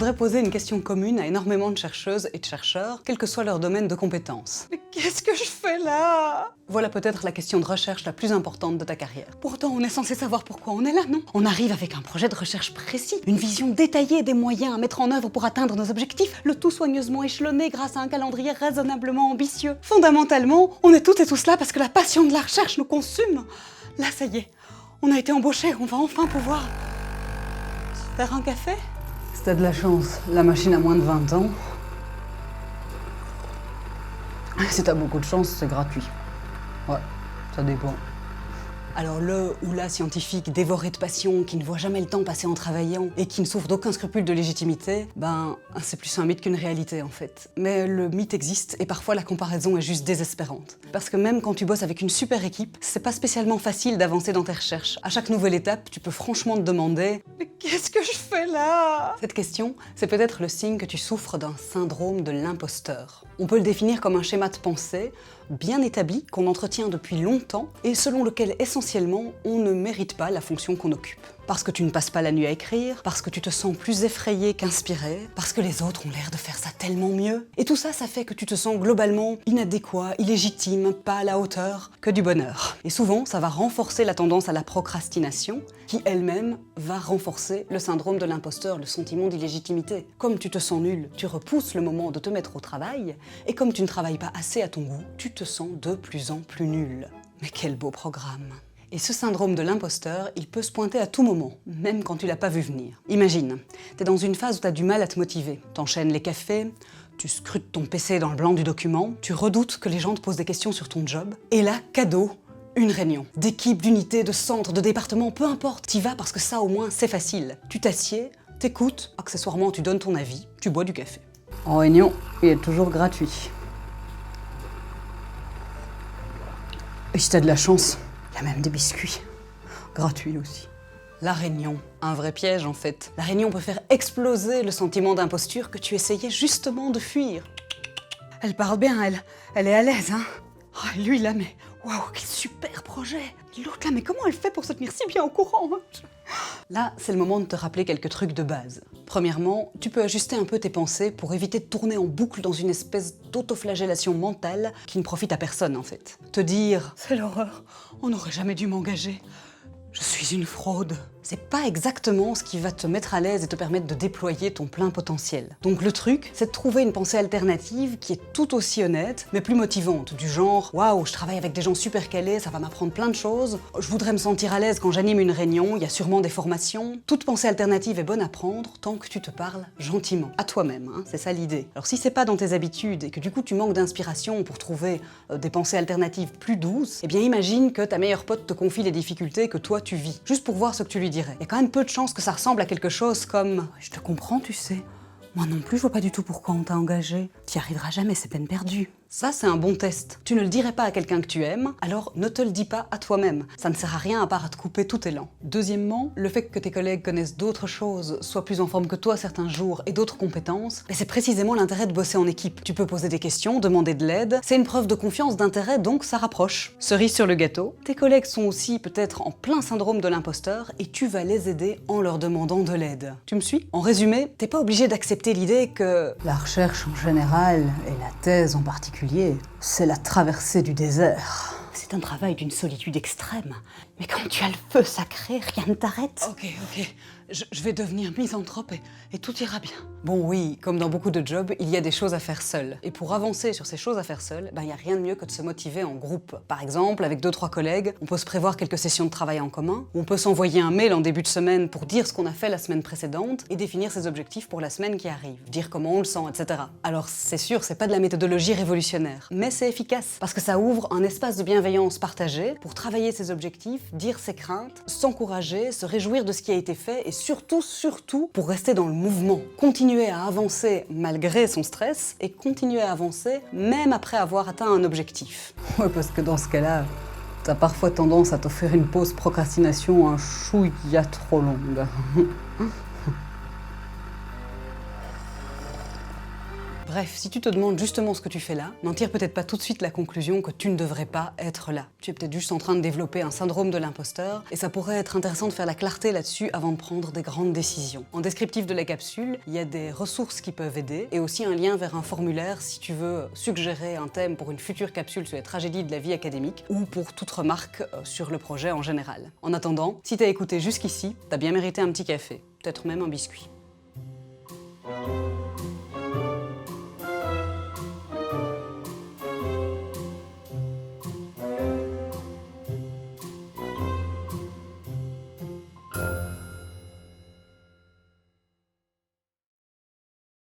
voudrais poser une question commune à énormément de chercheuses et de chercheurs, quel que soit leur domaine de compétences. Mais qu'est-ce que je fais là? Voilà peut-être la question de recherche la plus importante de ta carrière. Pourtant, on est censé savoir pourquoi on est là, non? On arrive avec un projet de recherche précis, une vision détaillée des moyens à mettre en œuvre pour atteindre nos objectifs, le tout soigneusement échelonné grâce à un calendrier raisonnablement ambitieux. Fondamentalement, on est toutes et tous là parce que la passion de la recherche nous consume. Là, ça y est, on a été embauchés, on va enfin pouvoir se faire un café? Si t'as de la chance, la machine a moins de 20 ans. Si t'as beaucoup de chance, c'est gratuit. Ouais, ça dépend. Alors le ou la scientifique dévoré de passion, qui ne voit jamais le temps passer en travaillant et qui ne souffre d'aucun scrupule de légitimité, ben c'est plus un mythe qu'une réalité en fait. Mais le mythe existe et parfois la comparaison est juste désespérante. Parce que même quand tu bosses avec une super équipe, c'est pas spécialement facile d'avancer dans tes recherches. À chaque nouvelle étape, tu peux franchement te demander « Mais qu'est-ce que je fais là ?» Cette question, c'est peut-être le signe que tu souffres d'un syndrome de l'imposteur. On peut le définir comme un schéma de pensée bien établi, qu'on entretient depuis longtemps et selon lequel essentiellement on ne mérite pas la fonction qu'on occupe. Parce que tu ne passes pas la nuit à écrire, parce que tu te sens plus effrayé qu'inspiré, parce que les autres ont l'air de faire ça tellement mieux. Et tout ça, ça fait que tu te sens globalement inadéquat, illégitime, pas à la hauteur, que du bonheur. Et souvent, ça va renforcer la tendance à la procrastination, qui elle-même va renforcer le syndrome de l'imposteur, le sentiment d'illégitimité. Comme tu te sens nul, tu repousses le moment de te mettre au travail, et comme tu ne travailles pas assez à ton goût, tu te sens de plus en plus nul. Mais quel beau programme! Et ce syndrome de l'imposteur, il peut se pointer à tout moment, même quand tu l'as pas vu venir. Imagine, t'es dans une phase où t'as du mal à te motiver. T'enchaînes les cafés, tu scrutes ton PC dans le blanc du document, tu redoutes que les gens te posent des questions sur ton job, et là, cadeau, une réunion. D'équipe, d'unité, de centre, de département, peu importe, t'y vas parce que ça au moins c'est facile. Tu t'assieds, t'écoutes, accessoirement tu donnes ton avis, tu bois du café. En réunion, il est toujours gratuit. Et si t'as de la chance, il y a même des biscuits. Gratuits aussi. La réunion, un vrai piège en fait. La réunion peut faire exploser le sentiment d'imposture que tu essayais justement de fuir. Elle parle bien, elle est à l'aise, hein. Oh, et lui là, mais waouh, quel super projet. L'autre là, mais comment elle fait pour se tenir si bien au courant? Là, c'est le moment de te rappeler quelques trucs de base. Premièrement, tu peux ajuster un peu tes pensées pour éviter de tourner en boucle dans une espèce d'autoflagellation mentale qui ne profite à personne en fait. Te dire « c'est l'horreur, on n'aurait jamais dû m'engager, je suis une fraude ». C'est pas exactement ce qui va te mettre à l'aise et te permettre de déployer ton plein potentiel. Donc le truc, c'est de trouver une pensée alternative qui est tout aussi honnête, mais plus motivante, du genre « Waouh, je travaille avec des gens super calés, ça va m'apprendre plein de choses, je voudrais me sentir à l'aise quand j'anime une réunion, il y a sûrement des formations. » Toute pensée alternative est bonne à prendre tant que tu te parles gentiment, à toi-même, hein, c'est ça l'idée. Alors si c'est pas dans tes habitudes et que du coup tu manques d'inspiration pour trouver des pensées alternatives plus douces, eh bien imagine que ta meilleure pote te confie les difficultés que toi tu vis, juste pour voir ce que tu lui dirais. Il y a quand même peu de chances que ça ressemble à quelque chose comme « Je te comprends, tu sais. Moi non plus, je vois pas du tout pourquoi on t'a engagé. T'y arriveras jamais, c'est peine perdue. » Ça, c'est un bon test. Tu ne le dirais pas à quelqu'un que tu aimes, alors ne te le dis pas à toi-même. Ça ne sert à rien à part à te couper tout élan. Deuxièmement, le fait que tes collègues connaissent d'autres choses, soient plus en forme que toi certains jours et d'autres compétences, c'est précisément l'intérêt de bosser en équipe. Tu peux poser des questions, demander de l'aide, c'est une preuve de confiance, d'intérêt, donc ça rapproche. Cerise sur le gâteau, tes collègues sont aussi peut-être en plein syndrome de l'imposteur et tu vas les aider en leur demandant de l'aide. Tu me suis? En résumé, t'es pas obligé d'accepter l'idée que la recherche en général, et la thèse en particulier, c'est la traversée du désert. C'est un travail d'une solitude extrême. Mais quand tu as le feu sacré, rien ne t'arrête. Ok, je vais devenir misanthrope et tout ira bien. Bon oui, comme dans beaucoup de jobs, il y a des choses à faire seul. Et pour avancer sur ces choses à faire seul, il n'y a rien de mieux que de se motiver en groupe. Par exemple, avec 2-3 collègues, on peut se prévoir quelques sessions de travail en commun, on peut s'envoyer un mail en début de semaine pour dire ce qu'on a fait la semaine précédente et définir ses objectifs pour la semaine qui arrive, dire comment on le sent, etc. Alors c'est sûr, c'est pas de la méthodologie révolutionnaire, mais c'est efficace parce que ça ouvre un espace de bienveillance partagé pour travailler ses objectifs, dire ses craintes, s'encourager, se réjouir de ce qui a été fait et surtout, pour rester dans le mouvement. Continuer à avancer malgré son stress et continuer à avancer même après avoir atteint un objectif. Ouais, parce que dans ce cas-là, t'as parfois tendance à t'offrir une pause procrastination un chouïa trop longue. Bref, si tu te demandes justement ce que tu fais là, n'en tire peut-être pas tout de suite la conclusion que tu ne devrais pas être là. Tu es peut-être juste en train de développer un syndrome de l'imposteur, et ça pourrait être intéressant de faire la clarté là-dessus avant de prendre des grandes décisions. En descriptif de la capsule, il y a des ressources qui peuvent aider, et aussi un lien vers un formulaire si tu veux suggérer un thème pour une future capsule sur les tragédies de la vie académique, ou pour toute remarque sur le projet en général. En attendant, si t'as écouté jusqu'ici, t'as bien mérité un petit café, peut-être même un biscuit.